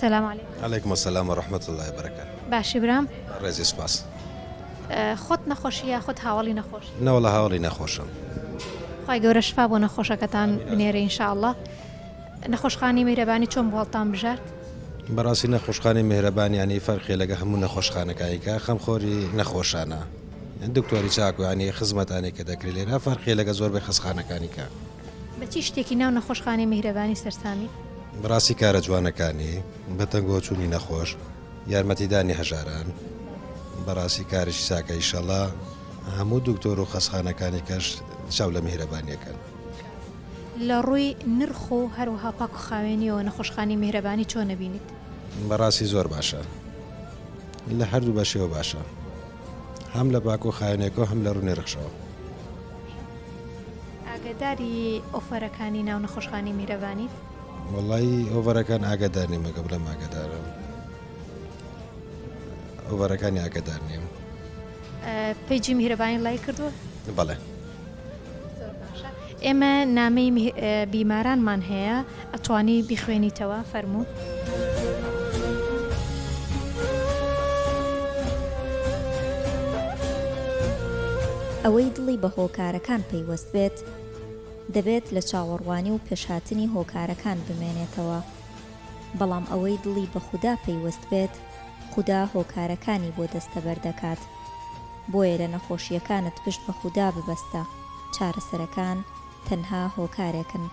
السلام عليكم. عليكم السلام ورحمة الله وبركاته. باشی برام ڕێزی سوپاس. خۆت نەخۆشیە خۆت هاوڵی نەخۆش نەوەڵە هاوڵی نەخۆشم. خی گەورە شفا بۆ نەخۆشەکەتان بنێرە ئینشاءالله. نەخۆشخانی میرەبانی چۆن بۆڵتان بژارد؟ بەڕاستی نەخۆشخانی میهرەبانیانی فەرقی لەگە هەموو نەخۆشخانەکانیکە خەمخۆری نەخۆشانە. دکتۆری چاکوانی خزمەتانی کە دەکرێت لێرە فەرقی لەگە زۆربەی خستخانەکانیکە. بەچی شتێکی ناو نەخۆشخانی میهرەبانی سەرسامی؟ بەڕاستی کارە جوانەکانی بەتەنگۆچوونی نەخۆش یارمەتیدانی هەژاران بەڕاستی کارشی چاکە ئیشەڵا هەموو دکتۆر و خەسخانەکانی کەش چاو لە میهرەبانیەکەن. لە ڕووی نرخ و هەروەها پاک و خاوێنیەوە نەخۆشخانی میهرەبانی چۆن نەبینیت؟ بەڕاستی زۆر باشە، لە هەردوو بەشەوە باشە، هەم لە باک و خاوێنێکەوە هەم لە ڕوو نرخشەوە. ئاگداری ئۆفەرەکانی ناو نەخۆشخانی میهرەبانی؟ وەڵی ئۆڤەرەکان ئاگدار نیم لەگە بڵێم ئاگدارم. ئۆڤەرەکانی ئاگدار نیم. پێیجی میهرەبانی لای کردووە؟ بەڵێ. ئێمە نامەی بیمارانمان هەیە ئەتوانی بیخوێنیتەوە فەرموو. ئەوەی دڵی بە هۆکارەکان پەیوەست بێت دەبێت لە چاوەڕوانی و پێشهاتنی هۆکارەکان بمێنێتەوە، بەڵام ئەوەی دڵی بە خودا پەیوەست بێت خودا هۆکارەکانی بۆ دەستەبەر دەکات. بۆیە لە نەخۆشیەکانت پشت بە خودا ببەستە، چارەسەرەکان تەنها هۆکارێکن.